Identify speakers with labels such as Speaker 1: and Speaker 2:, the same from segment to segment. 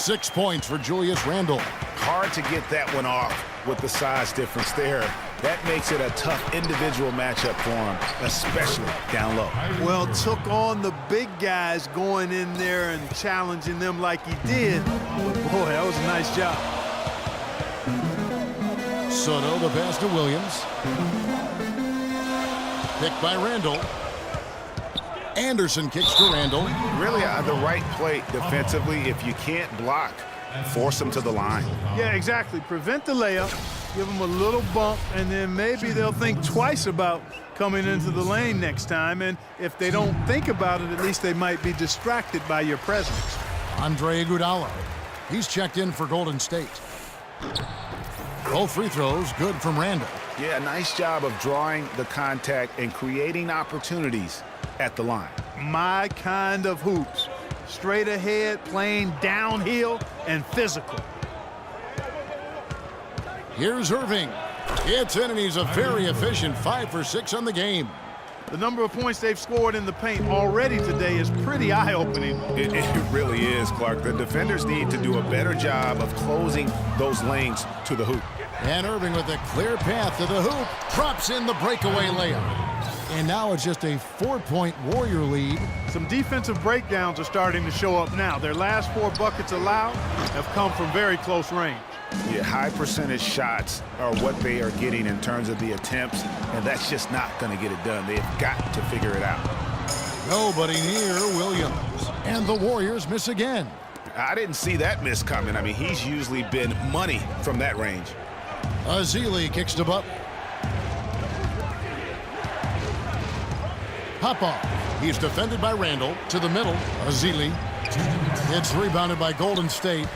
Speaker 1: 6 points for Julius Randle.
Speaker 2: Hard to get that one off with the size difference there. That makes it a tough individual matchup for him, especially down low.
Speaker 3: Well, took on the big guys going in there and challenging them like he did. Boy, that was a nice job.
Speaker 1: Soto, the pass to Williams. Picked by Randle. Anderson kicks to Randle.
Speaker 2: Really the right play defensively. If you can't block, force them to the line.
Speaker 3: Yeah, exactly. Prevent the layup, give them a little bump, and then maybe they'll think twice about coming into the lane next time. And if they don't think about it, at least they might be distracted by your presence.
Speaker 1: Andre Iguodala. He's checked in for Golden State. Both free throws good from Randle.
Speaker 2: Yeah, nice job of drawing the contact and creating opportunities at the line.
Speaker 3: My kind of hoops. Straight ahead, playing downhill, and physical.
Speaker 1: Here's Irving. It's in, and he's a very efficient 5 for 6 on the game.
Speaker 3: The number of points they've scored in the paint already today is pretty eye-opening.
Speaker 2: It really is, Clark. The defenders need to do a better job of closing those lanes to the hoop.
Speaker 1: And Irving with a clear path to the hoop. Drops in the breakaway layup. And now it's just a 4-point Warrior lead.
Speaker 3: Some defensive breakdowns are starting to show up now. Their last 4 buckets allowed have come from very close range.
Speaker 2: Yeah, high percentage shots are what they are getting in terms of the attempts, and that's just not going to get it done. They've got to figure it out.
Speaker 1: Nobody near Williams. And the Warriors miss again.
Speaker 2: I didn't see that miss coming. I mean, he's usually been money from that range.
Speaker 1: Ezeli kicks to Butler. Pop-off. He's defended by Randle. To the middle. Ezeli. It's rebounded by Golden State.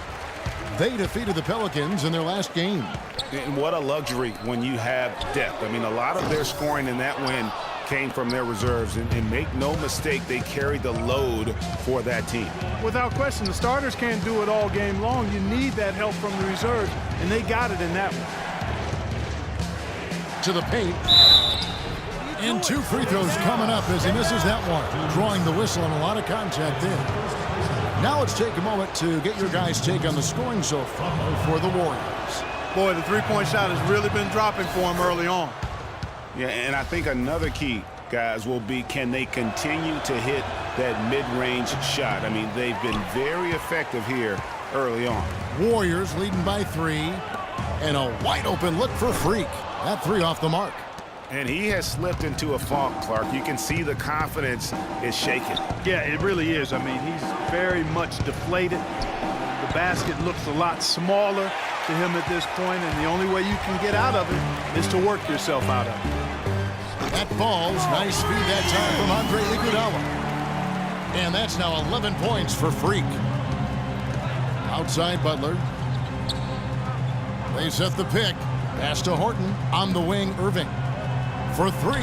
Speaker 1: They defeated the Pelicans in their last game.
Speaker 2: And what a luxury when you have depth. I mean, a lot of their scoring in that win came from their reserves. And make no mistake, they carried the load for that team.
Speaker 3: Without question, the starters can't do it all game long. You need that help from the reserves, and they got it in that one.
Speaker 1: To the paint. And 2 free throws coming up as he misses that one. Drawing the whistle on a lot of contact there. Now let's take a moment to get your guys' take on the scoring so far for the Warriors.
Speaker 3: Boy, the three-point shot has really been dropping for him early on.
Speaker 2: Yeah, and I think another key, guys, will be can they continue to hit that mid-range shot? I mean, they've been very effective here early on.
Speaker 1: Warriors leading by 3. And a wide-open look for Freak. That 3 off the mark.
Speaker 2: And he has slipped into a funk, Clark. You can see the confidence is shaken.
Speaker 3: Yeah, it really is. I mean, he's very much deflated. The basket looks a lot smaller to him at this point, and the only way you can get out of it is to work yourself out of it.
Speaker 1: That falls. Nice speed that time from Andre Iguodala. And that's now 11 points for Freak. Outside Butler. They set the pick. Pass to Horton. On the wing, Irving. For 3.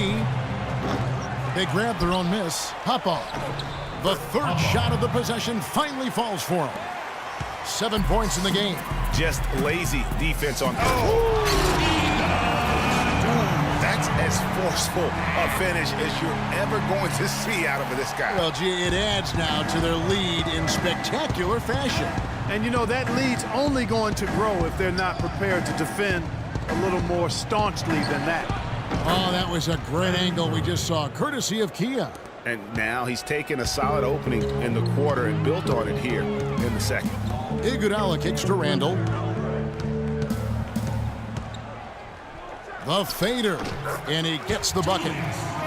Speaker 1: They grab their own miss. Pop-off. The third shot of the possession finally falls for him. 7 points in the game.
Speaker 2: Just lazy defense on. That's as forceful a finish as you're ever going to see out of this guy.
Speaker 1: Well, gee, it adds now to their lead in spectacular fashion.
Speaker 3: And, you know, that lead's only going to grow if they're not prepared to defend a little more staunchly than that.
Speaker 1: Oh, that was a great angle we just saw, courtesy of Kia.
Speaker 2: And now he's taken a solid opening in the quarter and built on it here in the second.
Speaker 1: Iguodala kicks to Randle. The fader, and he gets the bucket.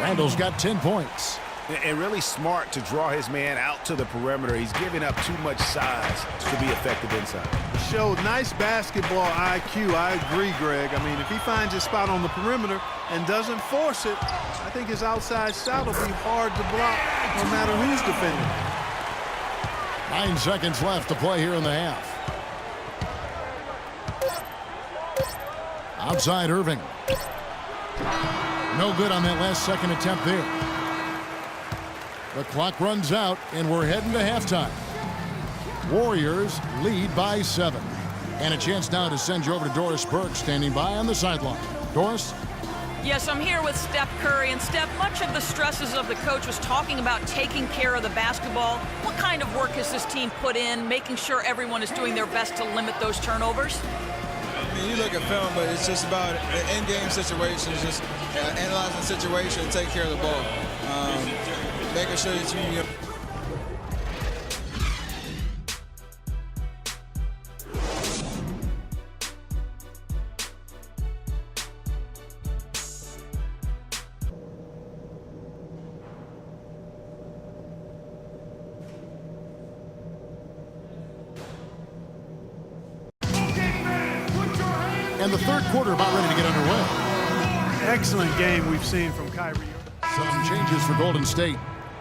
Speaker 1: Randle's got 10 points.
Speaker 2: And really smart to draw his man out to the perimeter. He's giving up too much size to be effective inside.
Speaker 3: Showed nice basketball IQ. I agree, Greg. I mean, if he finds his spot on the perimeter and doesn't force it, I think his outside shot will be hard to block no matter who's defending.
Speaker 1: 9 seconds left to play here in the half. Outside Irving. No good on that last second attempt there. The clock runs out, and we're heading to halftime. Warriors lead by 7. And a chance now to send you over to Doris Burke, standing by on the sideline. Doris?
Speaker 4: Yes, I'm here with Steph Curry. And Steph, much of the stresses of the coach was talking about taking care of the basketball. What kind of work has this team put in, making sure everyone is doing their best to limit those turnovers?
Speaker 5: I mean, you look at film, but it's just about in-game situations, just analyzing the situation and taking care of the ball. Making sure that you...
Speaker 1: And the third quarter about ready to get underway.
Speaker 3: Excellent game we've seen from Kyrie.
Speaker 1: Some changes for Golden State.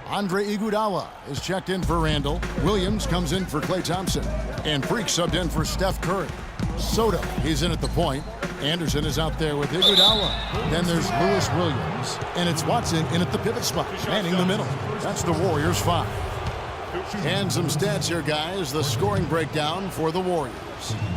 Speaker 1: Andre Iguodala is checked in for Randall. Williams comes in for Klay Thompson. And Freak subbed in for Steph Curry. Soto, he's in at the point. Anderson is out there with Iguodala. Then there's Lewis Williams. And it's Watson in at the pivot spot, manning the middle. That's the Warriors 5. And some stats here, guys. The scoring breakdown for the Warriors.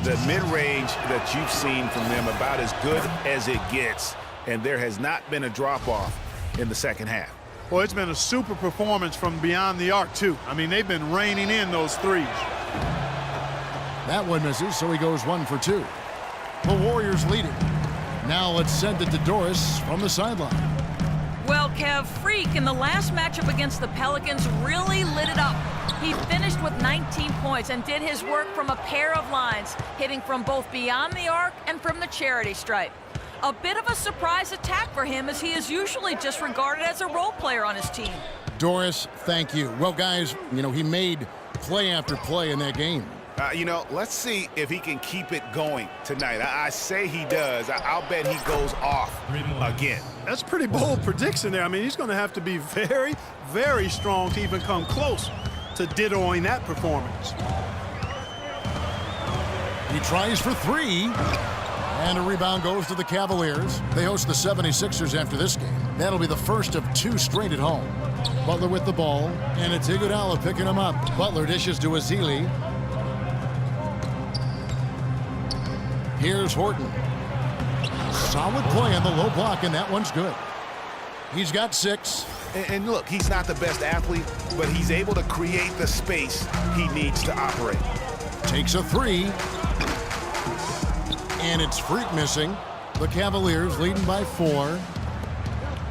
Speaker 2: The mid-range that you've seen from them about as good as it gets, and there has not been a drop-off in the second half.
Speaker 3: Well, it's been a super performance from beyond the arc, too. I mean, they've been raining in those threes.
Speaker 1: That one misses, so he goes 1 for 2. The Warriors lead it. Now let's send it to Doris from the sideline.
Speaker 4: Well, Kev, Freak in the last matchup against the Pelicans really lit it up. He finished with 19 points and did his work from a pair of lines, hitting from both beyond the arc and from the charity stripe. A bit of a surprise attack for him, as he is usually just regarded as a role player on his team.
Speaker 1: Doris, thank you. Well, guys, he made play after play in that game.
Speaker 2: Let's see if he can keep it going tonight. I say he does. I'll bet he goes off again.
Speaker 3: That's a pretty bold prediction there. I mean, he's going to have to be very, very strong to even come close to dittoing that performance.
Speaker 1: He tries for 3. And a rebound goes to the Cavaliers. They host the 76ers after this game. That'll be the first of 2 straight at home. Butler with the ball, and it's Iguodala picking him up. Butler dishes to Ezeli. Here's Horton. Solid play on the low block, and that one's good. He's got 6.
Speaker 2: And look, he's not the best athlete, but he's able to create the space he needs to operate.
Speaker 1: Takes a 3. And it's Freak missing. The Cavaliers leading by 4.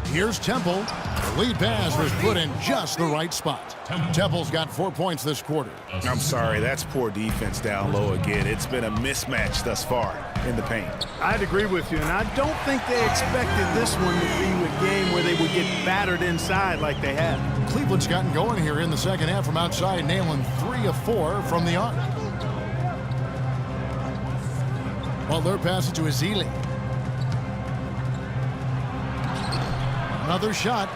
Speaker 1: Here's Temple. The lead pass was put in just the right spot. Temple's got 4 points this quarter.
Speaker 2: I'm sorry, that's poor defense down low again. It's been a mismatch thus far in the paint.
Speaker 3: I'd agree with you, and I don't think they expected this one to be a game where they would get battered inside like they have.
Speaker 1: Cleveland's gotten going here in the second half from outside, nailing 3 of 4 from the arc. Butler passes to Ezeli. Another shot.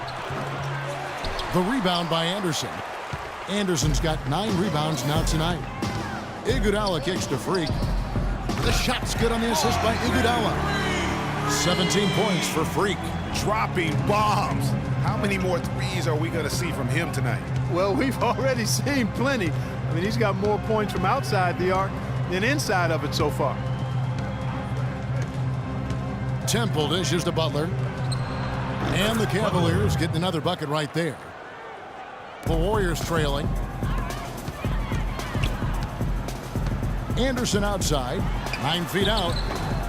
Speaker 1: The rebound by Anderson. Anderson's got 9 rebounds now tonight. Iguodala kicks to Freak. The shot's good on the assist by Iguodala. 17 points for Freak.
Speaker 2: Dropping bombs. How many more threes are we going to see from him tonight?
Speaker 3: Well, we've already seen plenty. I mean, he's got more points from outside the arc than inside of it so far.
Speaker 1: Temple dishes to Butler. And the Cavaliers getting another bucket right there. The Warriors trailing. Anderson outside, 9 feet out.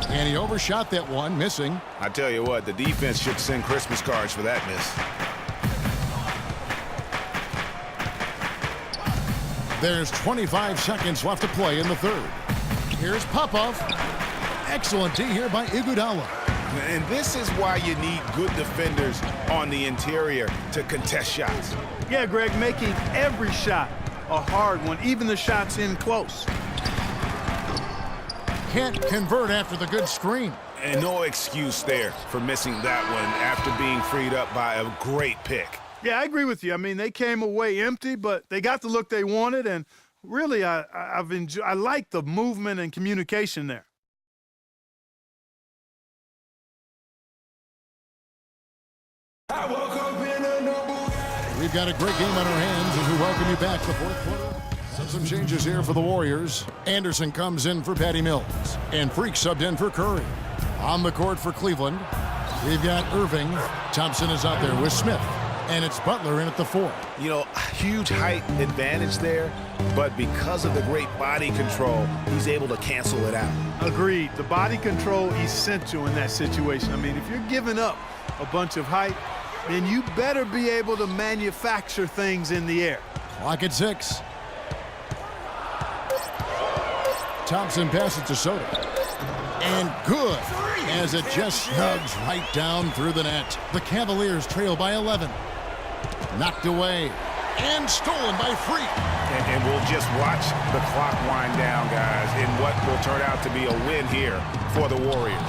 Speaker 1: And he overshot that one, missing.
Speaker 2: I tell you what, the defense should send Christmas cards for that miss.
Speaker 1: There's 25 seconds left to play in the third. Here's Popov. Excellent D here by Iguodala.
Speaker 2: And this is why you need good defenders on the interior to contest shots.
Speaker 3: Yeah, Greg, making every shot a hard one, even the shots in close.
Speaker 1: Can't convert after the good screen.
Speaker 2: And no excuse there for missing that one after being freed up by a great pick.
Speaker 3: Yeah, I agree with you. I mean, they came away empty, but they got the look they wanted, and really, I like the movement and communication there.
Speaker 1: We've got a great game on our hands as we welcome you back to the fourth quarter. Some changes here for the Warriors. Anderson comes in for Patty Mills, and Freak subbed in for Curry. On the court for Cleveland, We've got Irving. Thompson is out there with Smith. And it's Butler in at the 4.
Speaker 2: You know, huge height advantage there, but because of the great body control, he's able to cancel it out.
Speaker 3: Agreed. The body control essential in that situation. I mean, if you're giving up a bunch of height, then you better be able to manufacture things in the air.
Speaker 1: Clock at 6. Thompson passes to Soto. And good, as it just snugs right down through the net. The Cavaliers trail by 11. Knocked away and stolen by Freak.
Speaker 2: And we'll just watch the clock wind down, guys, in what will turn out to be a win here for the Warriors.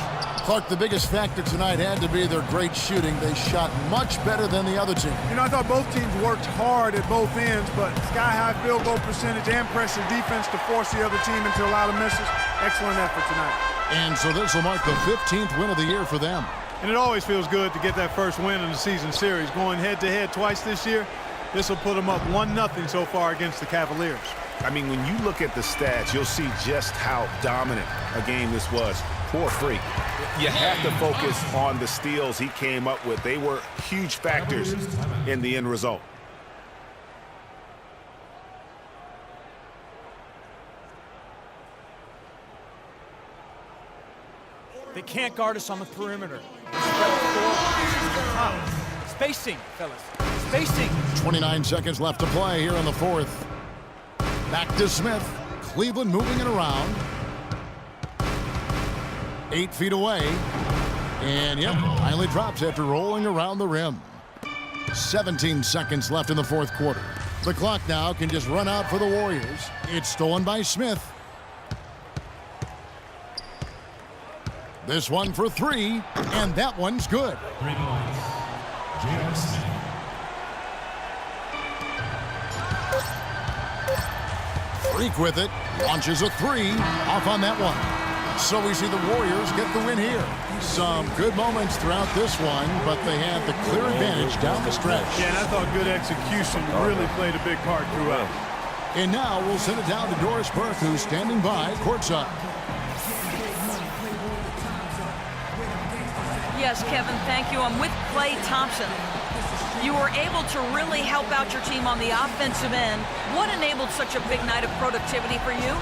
Speaker 1: Clark, the biggest factor tonight had to be their great shooting. They shot much better than the other team.
Speaker 6: You know, I thought both teams worked hard at both ends, but sky-high field goal percentage and pressure defense to force the other team into a lot of misses. Excellent effort tonight.
Speaker 1: And so this will mark the 15th win of the year for them.
Speaker 3: And it always feels good to get that first win in the season series. Going head-to-head twice this year, this will put them up 1-0 so far against the Cavaliers.
Speaker 2: I mean, when you look at the stats, you'll see just how dominant a game this was. Poor Freak. You have to focus on the steals he came up with. They were huge factors in the end result.
Speaker 7: They can't guard us on the perimeter. Spacing, fellas. Spacing.
Speaker 1: 29 seconds left to play here in the 4th. Back to Smith. Cleveland moving it around. 8 feet away. And yep, finally drops after rolling around the rim. 17 seconds left in the 4th quarter. The clock now can just run out for the Warriors. It's stolen by Smith. This one for 3, and that one's good. Freak with it, launches a 3, off on that one. So we see the Warriors get the win here. Some good moments throughout this one, but they had the clear advantage down the stretch.
Speaker 3: Yeah, and I thought good execution really played a big part throughout.
Speaker 1: And now we'll send it down to Doris Burke, who's standing by courtside.
Speaker 4: Yes, Kevin, thank you. I'm with Klay Thompson. You were able to really help out your team on the offensive end. What enabled such a big night of productivity for you?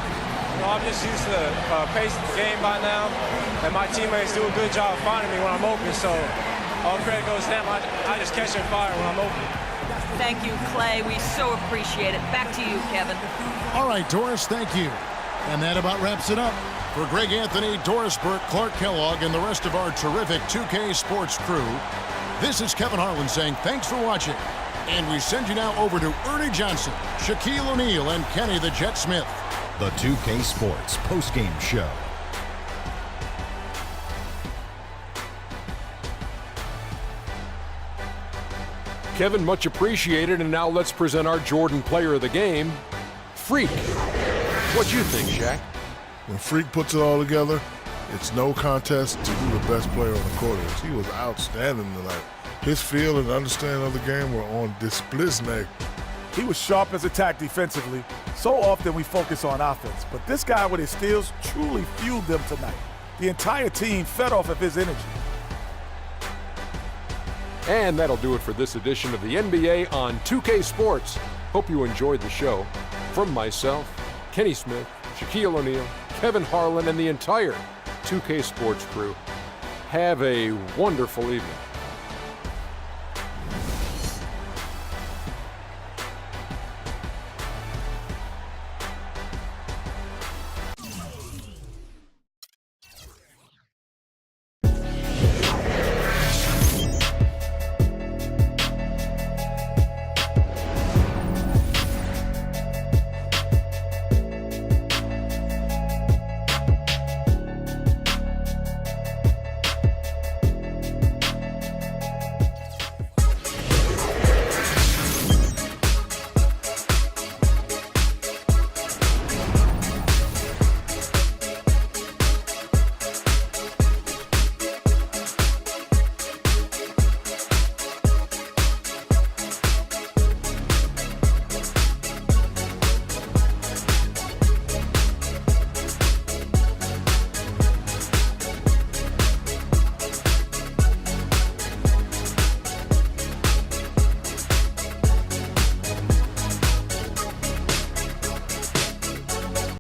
Speaker 8: I'm just used to the pace of the game by now, and my teammates do a good job finding me when I'm open, so all credit goes to them. I just catch and fire when I'm open.
Speaker 4: Thank you, Klay. We so appreciate it. Back to you, Kevin.
Speaker 1: All right, Doris, thank you. And that about wraps it up. For Greg Anthony, Doris Burke, Clark Kellogg, and the rest of our terrific 2K Sports crew, this is Kevin Harlan saying thanks for watching. And we send you now over to Ernie Johnson, Shaquille O'Neal, and Kenny the Jet Smith.
Speaker 9: The 2K Sports postgame show.
Speaker 10: Kevin, much appreciated, and now let's present our Jordan Player of the Game, Freak. What you think, Shaq?
Speaker 11: When Freak puts it all together, it's no contest to who the best player on the court is. He was outstanding tonight. His feel and understanding of the game were on display.
Speaker 6: He was sharp as attack defensively. So often we focus on offense, but this guy with his steals truly fueled them tonight. The entire team fed off of his energy.
Speaker 10: And that'll do it for this edition of the NBA on 2K Sports. Hope you enjoyed the show. From myself, Kenny Smith, Shaquille O'Neal, Kevin Harlan, and the entire 2K Sports crew, have a wonderful evening.